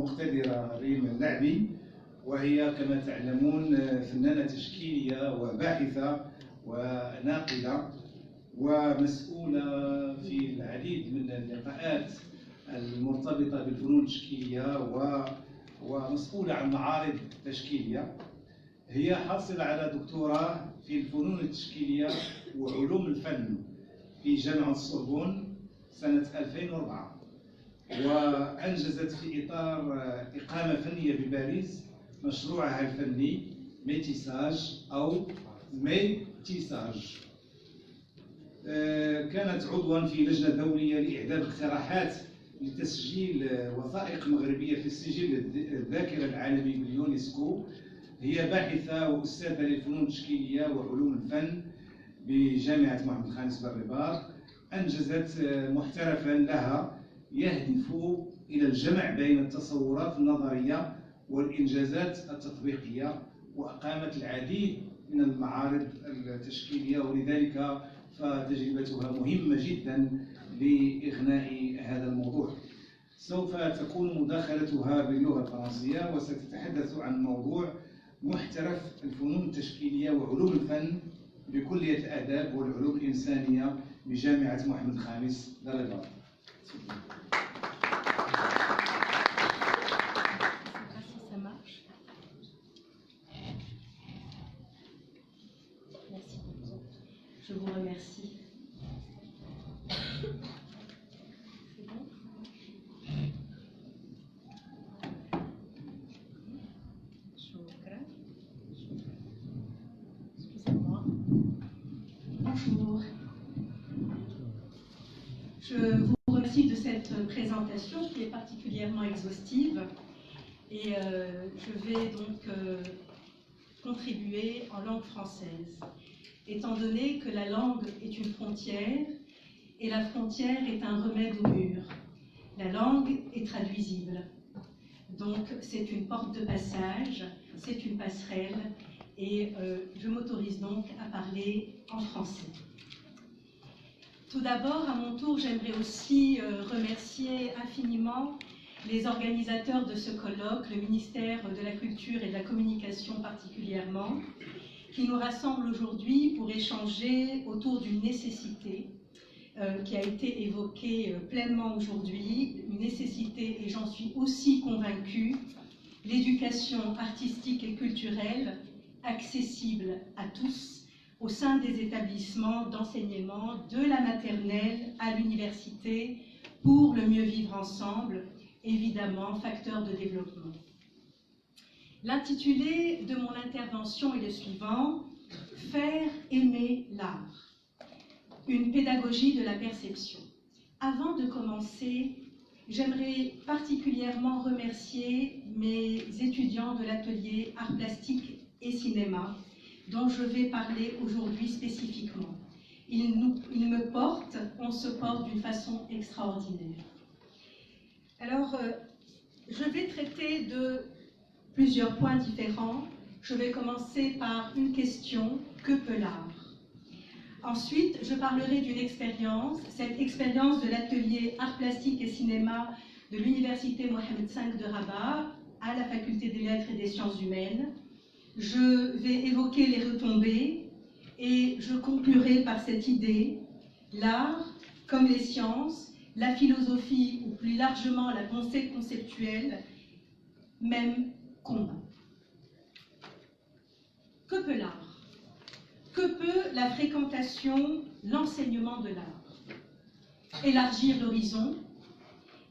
المقتدرة ريم اللعبي، وهي كما تعلمون فنانة تشكيلية وباحثة وناقدة ومسؤولة في العديد من اللقاءات المرتبطة بالفنون التشكيلية ومسؤولة عن معارض تشكيلية. هي حاصلة على دكتوراه في الفنون التشكيلية وعلوم الفن في جامعة السوربون سنة 2004، وأنجزت في إطار إقامة فنية بباريس مشروعها الفني ميتيساج أو ميتيساج. كانت عضوا في لجنة دولية لإعداد اقتراحات لتسجيل وثائق مغربية في السجل الذاكرة العالمي باليونسكو. هي باحثة وأستاذة للفنون التشكيلية وعلوم الفن بجامعة محمد الخامس بالرباط. أنجزت محترفا لها يهدف إلى الجمع بين التصورات النظرية والإنجازات التطبيقية، وأقامت العديد من المعارض التشكيلية، ولذلك فتجربتها مهمة جدا لإغناء هذا الموضوع. سوف تكون مداخلتها باللغة الفرنسية، وستتحدث عن موضوع محترف الفنون التشكيلية وعلوم الفن بكلية الآداب والعلوم الإنسانية بجامعة محمد الخامس بالرباط. Je vous remercie. Excusez-moi. Bonjour. Je vous remercie de cette présentation qui est particulièrement exhaustive et je vais donc contribuer en langue française, étant donné que la langue est une frontière et la frontière est un remède au mur. La langue est traduisible, donc c'est une porte de passage, c'est une passerelle, et je m'autorise donc à parler en français. Tout d'abord, à mon tour, j'aimerais aussi remercier infiniment les organisateurs de ce colloque, le ministère de la Culture et de la Communication particulièrement, qui nous rassemble aujourd'hui pour échanger autour d'une nécessité qui a été évoquée pleinement aujourd'hui, une nécessité, et j'en suis aussi convaincue, l'éducation artistique et culturelle accessible à tous au sein des établissements d'enseignement de la maternelle à l'université pour le mieux vivre ensemble, évidemment facteur de développement. L'intitulé de mon intervention est le suivant: Faire aimer l'art, une pédagogie de la perception. Avant de commencer, j'aimerais particulièrement remercier mes étudiants de l'atelier Arts Plastiques et Cinéma, dont je vais parler aujourd'hui spécifiquement. Ils me portent, on se porte d'une façon extraordinaire. Alors, je vais traiter de plusieurs points différents. Je vais commencer par une question: que peut l'art? Ensuite, je parlerai d'une expérience, cette expérience de l'atelier Arts Plastiques et Cinéma de l'Université Mohamed V de Rabat à la Faculté des Lettres et des Sciences Humaines. Je vais évoquer les retombées et je conclurai par cette idée: l'art, comme les sciences, la philosophie ou plus largement la pensée conceptuelle, même combat. Que peut l'art? Que peut la fréquentation, l'enseignement de l'art? Élargir l'horizon,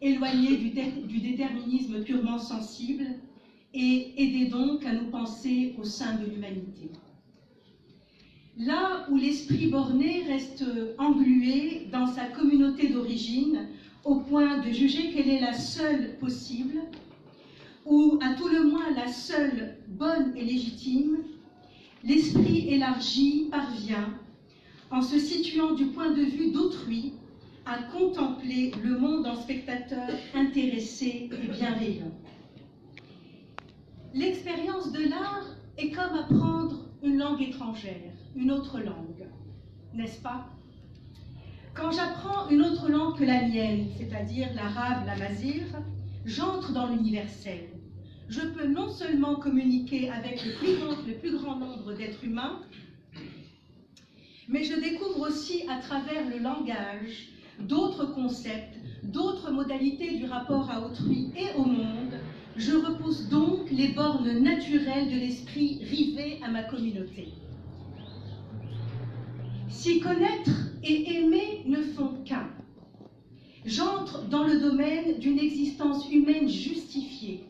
éloigner du déterminisme purement sensible et aider donc à nous penser au sein de l'humanité. Là où l'esprit borné reste englué dans sa communauté d'origine au point de juger qu'elle est la seule possible, ou à tout le moins la seule bonne et légitime, l'esprit élargi parvient, en se situant du point de vue d'autrui, à contempler le monde en spectateur intéressé et bienveillant. L'expérience de l'art est comme apprendre une langue étrangère, une autre langue, n'est-ce pas? Quand j'apprends une autre langue que la mienne, c'est-à-dire l'arabe, l'amazigh, j'entre dans l'universel. Je peux non seulement communiquer avec le plus grand nombre d'êtres humains, mais je découvre aussi à travers le langage d'autres concepts, d'autres modalités du rapport à autrui et au monde. Je repousse donc les bornes naturelles de l'esprit rivé à ma communauté. Si connaître et aimer ne font qu'un, j'entre dans le domaine d'une existence humaine justifiée,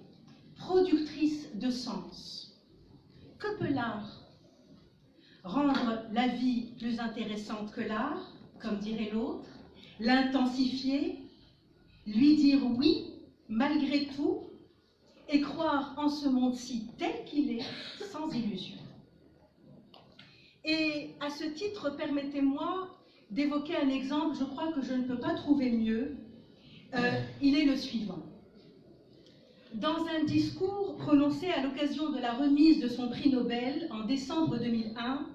productrice de sens. Que peut l'art? Rendre la vie plus intéressante que l'art, comme dirait l'autre, l'intensifier, lui dire oui, malgré tout, et croire en ce monde-ci tel qu'il est, sans illusion. Et à ce titre, permettez-moi d'évoquer un exemple, je crois que je ne peux pas trouver mieux. Il est le suivant. Dans un discours prononcé à l'occasion de la remise de son prix Nobel en décembre 2001,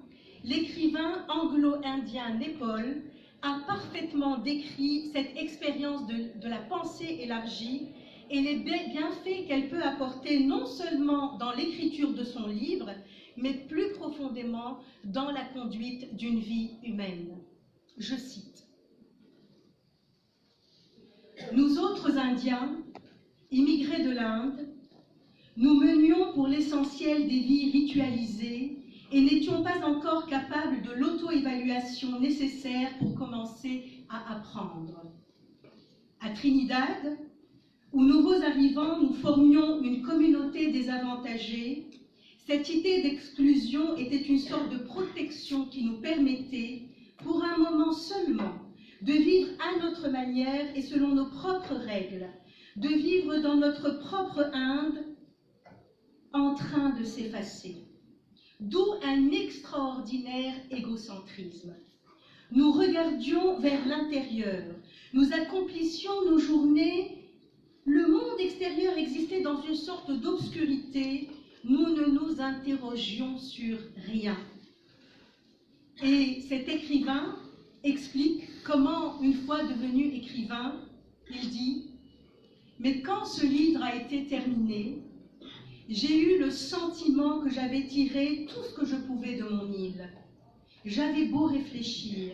l'écrivain anglo-indien Naipaul a parfaitement décrit cette expérience de la pensée élargie et les bienfaits qu'elle peut apporter non seulement dans l'écriture de son livre, mais plus profondément dans la conduite d'une vie humaine. Je cite. « Nous autres Indiens, immigrés de l'Inde, nous menions pour l'essentiel des vies ritualisées et n'étions pas encore capables de l'auto-évaluation nécessaire pour commencer à apprendre. À Trinidad, où nouveaux arrivants, nous formions une communauté désavantagée, cette idée d'exclusion était une sorte de protection qui nous permettait, pour un moment seulement, de vivre à notre manière et selon nos propres règles, de vivre dans notre propre Inde en train de s'effacer. D'où un extraordinaire égocentrisme. Nous regardions vers l'intérieur, nous accomplissions nos journées, le monde extérieur existait dans une sorte d'obscurité, nous ne nous interrogions sur rien. Et cet écrivain explique comment, une fois devenu écrivain, il dit « Mais quand ce livre a été terminé, j'ai eu le sentiment que j'avais tiré tout ce que je pouvais de mon île. J'avais beau réfléchir,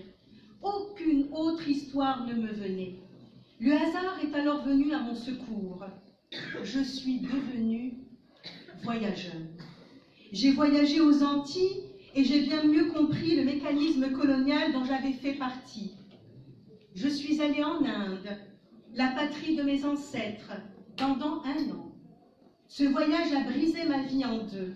aucune autre histoire ne me venait. Le hasard est alors venu à mon secours. Je suis devenu voyageur. J'ai voyagé aux Antilles et j'ai bien mieux compris le mécanisme colonial dont j'avais fait partie. Je suis allée en Inde, la patrie de mes ancêtres, pendant 1 an. Ce voyage a brisé ma vie en deux.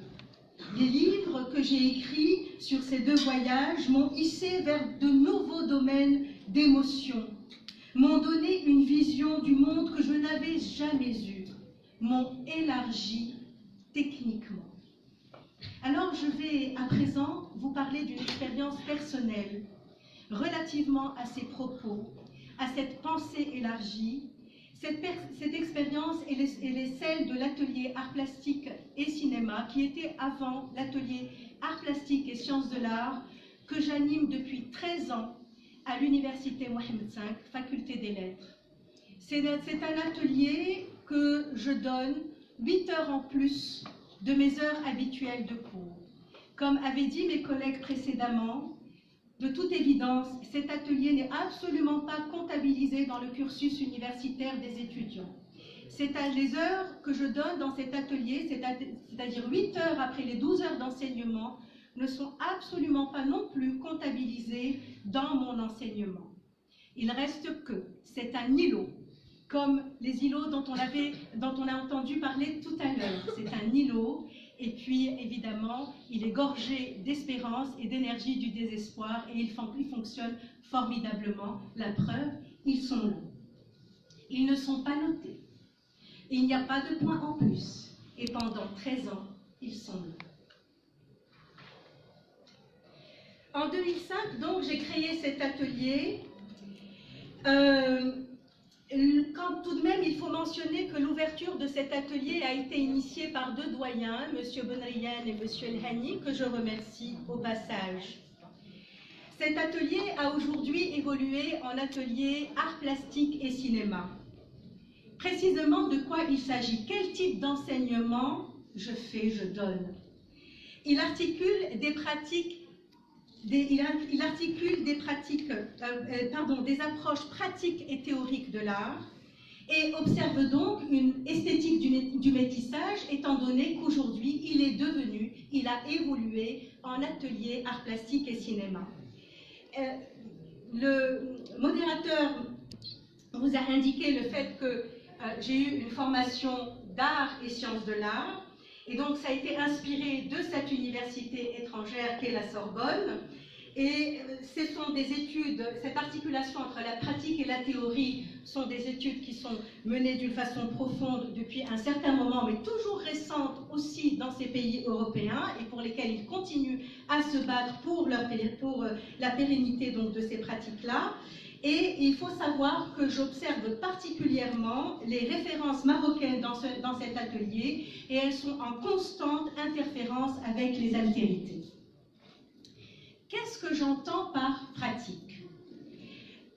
Les livres que j'ai écrits sur ces 2 voyages m'ont hissé vers de nouveaux domaines d'émotion, m'ont donné une vision du monde que je n'avais jamais eue, m'ont élargi techniquement. Alors je vais à présent vous parler d'une expérience personnelle relativement à ces propos, à cette pensée élargie. Cette expérience, elle est celle de l'atelier Arts Plastiques et Cinéma, qui était avant l'atelier Arts Plastiques et Sciences de l'Art, que j'anime depuis 13 ans à l'Université Mohammed V, Faculté des Lettres. C'est un atelier que je donne 8 heures en plus de mes heures habituelles de cours. Comme avaient dit mes collègues précédemment, de toute évidence, cet atelier n'est absolument pas comptabilisé dans le cursus universitaire des étudiants. Les heures que je donne dans cet atelier, c'est-à-dire 8 heures après les 12 heures d'enseignement, ne sont absolument pas non plus comptabilisées dans mon enseignement. Il reste que c'est un îlot, comme les îlots dont on a entendu parler tout à l'heure. C'est un îlot. Et puis, évidemment, il est gorgé d'espérance et d'énergie du désespoir et il fonctionne formidablement. La preuve, ils sont là. Ils ne sont pas notés. Il n'y a pas de point en plus. Et pendant 13 ans, ils sont là. En 2005, donc, j'ai créé cet atelier. Quand tout de même, il faut mentionner que l'ouverture de cet atelier a été initiée par 2 doyens, M. Benrian et M. El-Hani, que je remercie au passage. Cet atelier a aujourd'hui évolué en atelier Arts Plastiques et Cinéma. précisément de quoi il s'agit, quel type d'enseignement je fais, je donne. Il articule des pratiques, des approches pratiques et théoriques de l'art, et observe donc une esthétique du métissage, étant donné qu'aujourd'hui, il a évolué en atelier art plastique et cinéma. Le modérateur vous a indiqué le fait que j'ai eu une formation d'art et sciences de l'art, et donc ça a été inspiré de cette université étrangère qu'est la Sorbonne. Et ce sont des études, cette articulation entre la pratique et la théorie sont des études qui sont menées d'une façon profonde depuis un certain moment, mais toujours récentes aussi dans ces pays européens, et pour lesquels ils continuent à se battre pour la pérennité donc, de ces pratiques-là. Et il faut savoir que j'observe particulièrement les références marocaines dans cet atelier, et elles sont en constante interférence avec les altérités. Qu'est-ce que j'entends par pratique?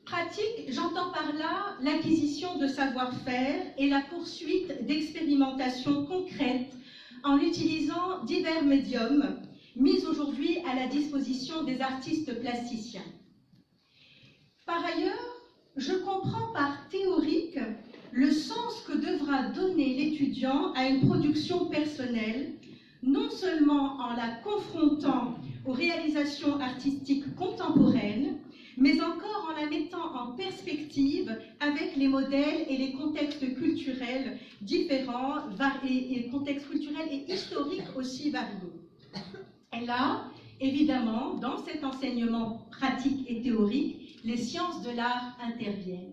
Pratique, j'entends par là l'acquisition de savoir-faire et la poursuite d'expérimentations concrètes en utilisant divers médiums mis aujourd'hui à la disposition des artistes plasticiens. Par ailleurs, je comprends par théorique le sens que devra donner l'étudiant à une production personnelle, non seulement en la confrontant aux réalisations artistiques contemporaines, mais encore en la mettant en perspective avec les modèles et les contextes culturels différents, et contextes culturels et historiques aussi variés. Et là, évidemment, dans cet enseignement pratique et théorique, les sciences de l'art interviennent.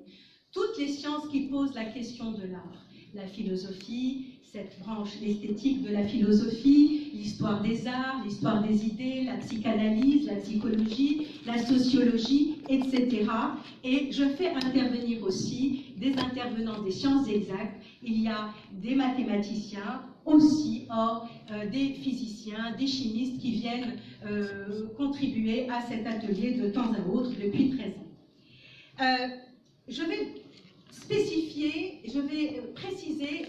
Toutes les sciences qui posent la question de l'art. La philosophie, cette branche esthétique de la philosophie, l'histoire des arts, l'histoire des idées, la psychanalyse, la psychologie, la sociologie, etc. Et je fais intervenir aussi des intervenants des sciences exactes. Il y a des mathématiciens aussi, des physiciens, des chimistes qui viennent contribuer à cet atelier de temps à autre depuis 13 ans. Je vais spécifier, je vais préciser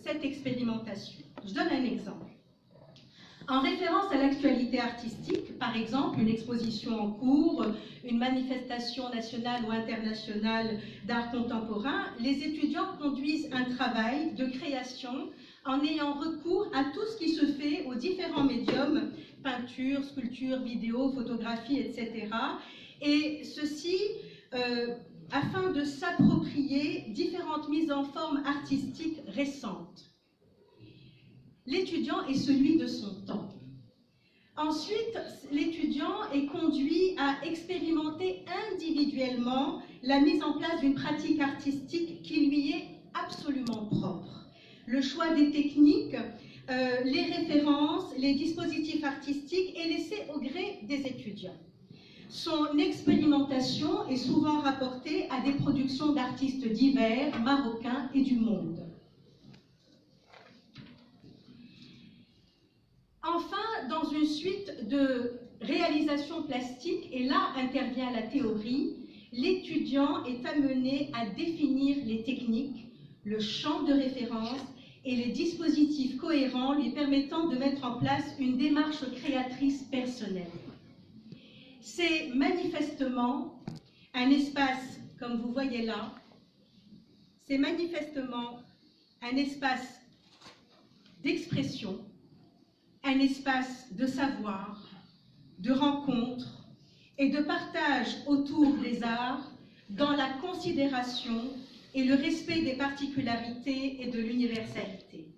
cette expérimentation. Je donne un exemple. En référence à l'actualité artistique, par exemple une exposition en cours, une manifestation nationale ou internationale d'art contemporain, les étudiants conduisent un travail de création en ayant recours à tout ce qui se fait aux différents médiums, peinture, sculpture, vidéo, photographie, etc. Et ceci afin de s'approprier différentes mises en forme artistiques récentes. L'étudiant est celui de son temps. Ensuite, l'étudiant est conduit à expérimenter individuellement la mise en place d'une pratique artistique qui lui est absolument propre. Le choix des techniques, les références, les dispositifs artistiques est laissé au gré des étudiants. Son expérimentation est souvent rapportée à des productions d'artistes divers, marocains et du monde. Enfin, dans une suite de réalisations plastiques, et là intervient la théorie, l'étudiant est amené à définir les techniques, le champ de référence et les dispositifs cohérents lui permettant de mettre en place une démarche créatrice personnelle. C'est manifestement un espace, comme vous voyez là, c'est manifestement un espace d'expression, un espace de savoir, de rencontre et de partage autour des arts dans la considération et le respect des particularités et de l'universalité.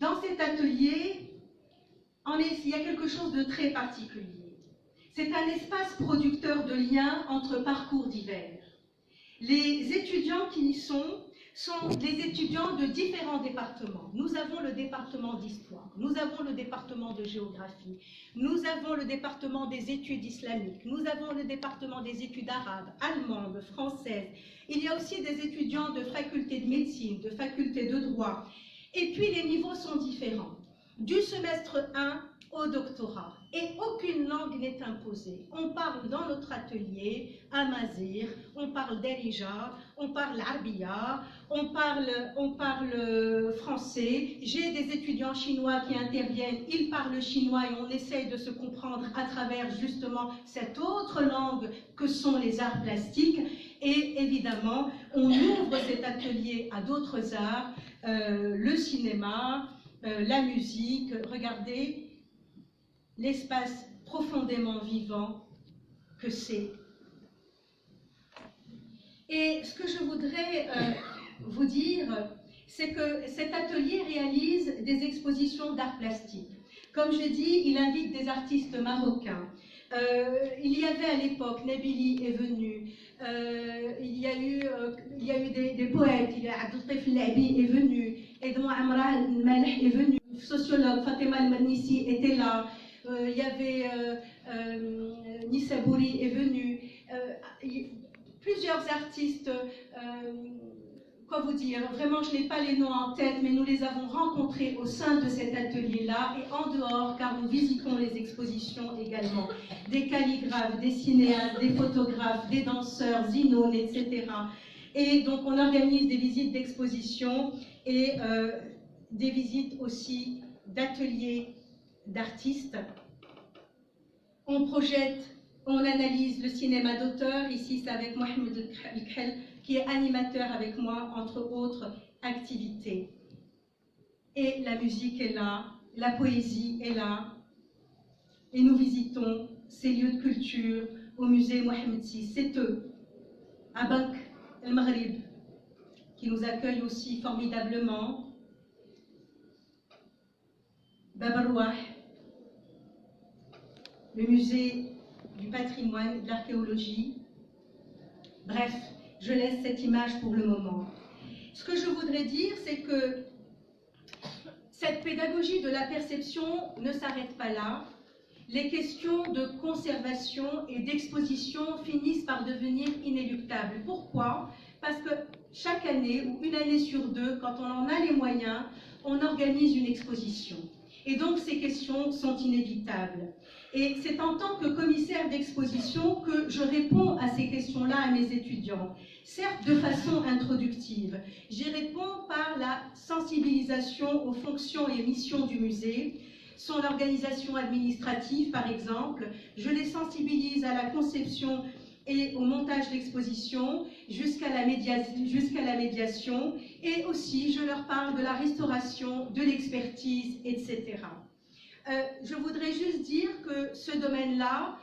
Dans cet atelier, il y a quelque chose de très particulier. C'est un espace producteur de liens entre parcours divers. Les étudiants qui y sont des étudiants de différents départements. Nous avons le département d'histoire, nous avons le département de géographie, nous avons le département des études islamiques, nous avons le département des études arabes, allemandes, françaises. Il y a aussi des étudiants de faculté de médecine, de faculté de droit. Et puis les niveaux sont différents. Du semestre 1 au doctorat. Et aucune langue n'est imposée. On parle dans notre atelier amazigh, on parle darija, on parle arabiya, on parle français. J'ai des étudiants chinois qui interviennent, ils parlent chinois et on essaye de se comprendre à travers justement cette autre langue que sont les arts plastiques. Et évidemment, on ouvre cet atelier à d'autres arts, le cinéma, la musique. Regardez l'espace profondément vivant que c'est. Et ce que je voudrais vous dire, c'est que cet atelier réalise des expositions d'art plastique. Comme je dis, il invite des artistes marocains. Il y avait à l'époque, Nabili est venu, il y a eu des poètes, il y a Abdeltif Labi est venu, Edouard Amra Malh est venu, le sociologue Fatima Al-Manisi était là, il y avait Nissa Bouri est venu, plusieurs artistes, quoi vous dire, vraiment je n'ai pas les noms en tête, mais nous les avons rencontrés au sein de cet atelier-là et en dehors, car nous visitons les expositions également. Des calligraphes, des cinéastes, des photographes, des danseurs, zinone, etc. Et donc on organise des visites d'exposition et des visites aussi d'ateliers d'artistes. On projette, on analyse le cinéma d'auteur. Ici, c'est avec Mohamed El-Khel, qui est animateur avec moi, entre autres activités. Et la musique est là, la poésie est là. Et nous visitons ces lieux de culture au musée Mohamed VI. C'est eux, à Bank El Maghrib, qui nous accueillent aussi formidablement. Bab el-Rouah, le musée du patrimoine et de l'archéologie. Bref, je laisse cette image pour le moment. Ce que je voudrais dire, c'est que cette pédagogie de la perception ne s'arrête pas là. Les questions de conservation et d'exposition finissent par devenir inéluctables. Pourquoi? Parce que chaque année, ou une année sur deux, quand on en a les moyens, on organise une exposition. Et donc ces questions sont inévitables. Et c'est en tant que commissaire d'exposition que je réponds à ces questions-là à mes étudiants. Certes de façon introductive, j'y réponds par la sensibilisation aux fonctions et missions du musée, son organisation administrative par exemple. Je les sensibilise à la conception et au montage d'exposition jusqu'à la médiation, et aussi je leur parle de la restauration, de l'expertise, etc. Je voudrais juste dire que ce domaine-là,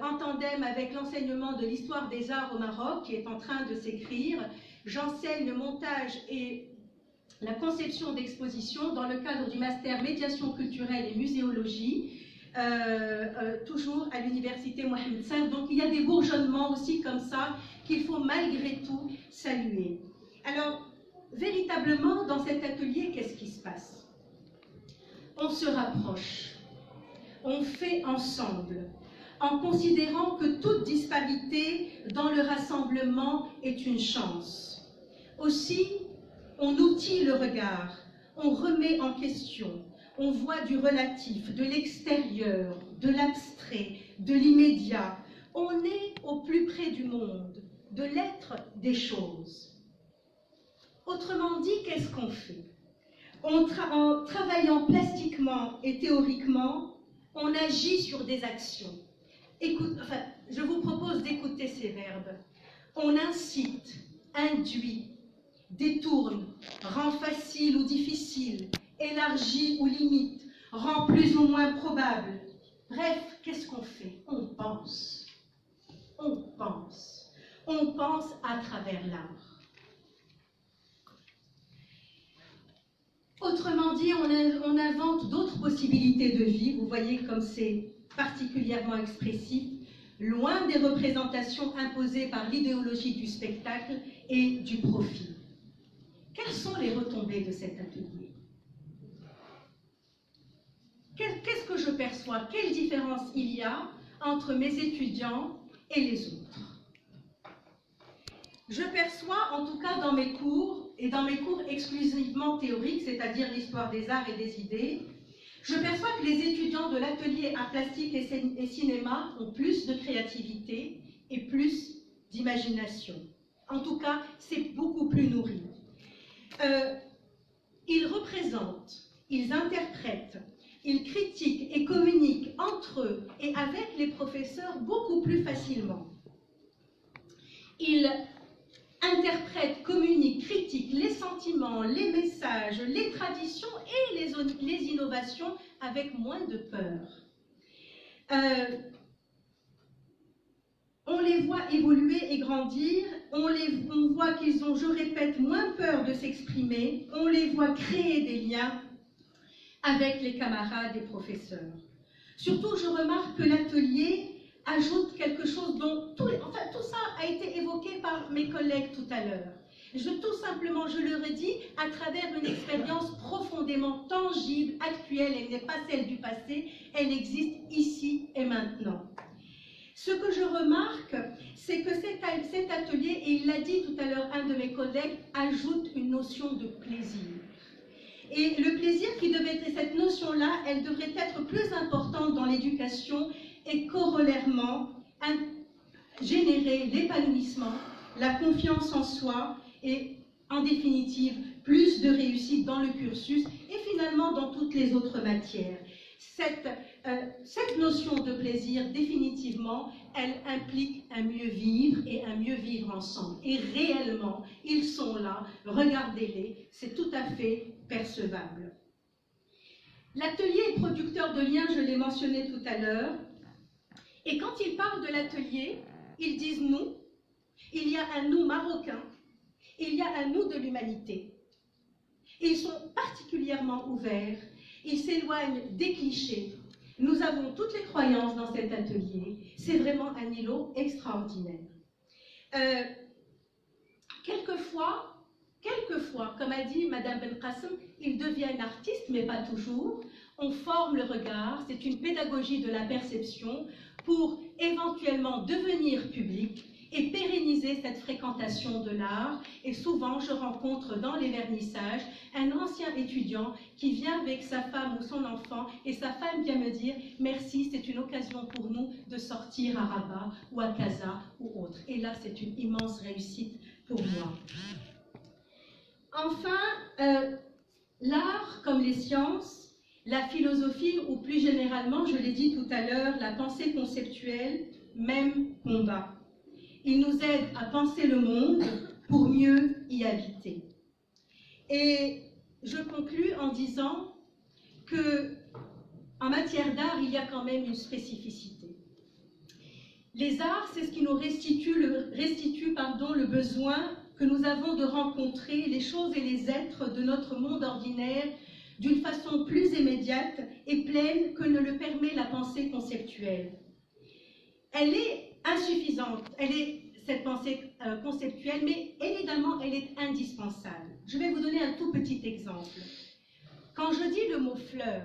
en tandem avec l'enseignement de l'histoire des arts au Maroc, qui est en train de s'écrire, j'enseigne le montage et la conception d'expositions dans le cadre du master médiation culturelle et muséologie, toujours à l'université Mohamed V. Donc il y a des bourgeonnements aussi comme ça qu'il faut malgré tout saluer. Alors, véritablement, dans cet atelier, qu'est-ce qui se passe? On se rapproche, on fait ensemble, en considérant que toute disparité dans le rassemblement est une chance. Aussi, on outille le regard, on remet en question, on voit du relatif, de l'extérieur, de l'abstrait, de l'immédiat. On est au plus près du monde, de l'être des choses. Autrement dit, qu'est-ce qu'on fait? En travaillant plastiquement et théoriquement, on agit sur des actions. Je vous propose d'écouter ces verbes. On incite, induit, détourne, rend facile ou difficile, élargit ou limite, rend plus ou moins probable. Bref, qu'est-ce qu'on fait? On pense. On pense. On pense à travers l'art. Autrement dit, on invente d'autres possibilités de vie. Vous voyez comme c'est particulièrement expressif, loin des représentations imposées par l'idéologie du spectacle et du profit. Quelles sont les retombées de cet atelier? Qu'est-ce que je perçois? Quelle différence il y a entre mes étudiants et les autres? Je perçois, en tout cas dans mes cours, et dans mes cours exclusivement théoriques, c'est-à-dire l'histoire des arts et des idées, Je perçois que les étudiants de l'atelier art plastique et cinéma ont plus de créativité et plus d'imagination. En tout cas, c'est beaucoup plus nourri. Ils représentent, ils interprètent, ils critiquent et communiquent entre eux et avec les professeurs beaucoup plus facilement. Ils interprètent, communiquent, critiquent les sentiments, les messages, les traditions et les innovations avec moins de peur. On les voit évoluer et grandir, on voit qu'ils ont, je répète, moins peur de s'exprimer, on les voit créer des liens avec les camarades et professeurs. Surtout, je remarque que l'atelier ajoute quelque chose dont tout ça a été évoqué par mes collègues tout à l'heure. Tout simplement, je le redis, à travers une expérience profondément tangible, actuelle, elle n'est pas celle du passé, elle existe ici et maintenant. Ce que je remarque, c'est que cet atelier, et il l'a dit tout à l'heure un de mes collègues, ajoute une notion de plaisir. Et le plaisir qui devait être, cette notion-là, elle devrait être plus importante dans l'éducation et corollairement générer l'épanouissement, la confiance en soi et en définitive plus de réussite dans le cursus et finalement dans toutes les autres matières. Cette notion de plaisir, définitivement, elle implique un mieux vivre et un mieux vivre ensemble. Et réellement, ils sont là, regardez-les, c'est tout à fait percevable. L'atelier est producteur de liens, je l'ai mentionné tout à l'heure, et quand ils parlent de l'atelier, ils disent nous, il y a un nous marocain, il y a un nous de l'humanité. Ils sont particulièrement ouverts, ils s'éloignent des clichés. Nous avons toutes les croyances dans cet atelier. C'est vraiment un îlot extraordinaire. Quelquefois, comme a dit Madame Belkacem, ils deviennent artistes, mais pas toujours. On forme le regard, c'est une pédagogie de la perception pour éventuellement devenir public et pérenniser cette fréquentation de l'art. Et souvent, je rencontre dans les vernissages un ancien étudiant qui vient avec sa femme ou son enfant, et sa femme vient me dire « Merci, c'est une occasion pour nous de sortir à Rabat ou à Casa ou autre. » Et là, c'est une immense réussite pour moi. Enfin, l'art, comme les sciences, la philosophie, ou plus généralement, je l'ai dit tout à l'heure, la pensée conceptuelle, même combat. Il nous aide à penser le monde pour mieux y habiter. Et je conclus en disant que, en matière d'art, il y a quand même une spécificité. Les arts, c'est ce qui nous restitue le besoin que nous avons de rencontrer les choses et les êtres de notre monde ordinaire d'une façon plus immédiate et pleine que ne le permet la pensée conceptuelle. Elle est insuffisante, cette pensée conceptuelle, mais évidemment, elle est indispensable. Je vais vous donner un tout petit exemple. Quand je dis le mot fleur,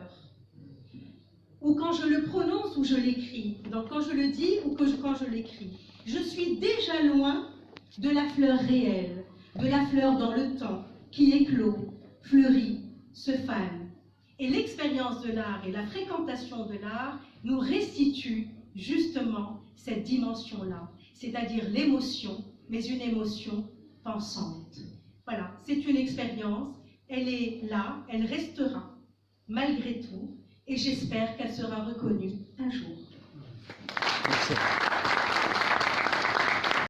ou quand je le prononce ou je l'écris, donc quand je le dis ou quand je l'écris, je suis déjà loin de la fleur réelle, de la fleur dans le temps, qui éclot, fleurit, se fane. Et l'expérience de l'art et la fréquentation de l'art nous restituent justement cette dimension-là, c'est-à-dire l'émotion, mais une émotion pensante. Voilà, c'est une expérience, elle est là, elle restera, malgré tout, et j'espère qu'elle sera reconnue un jour. Merci.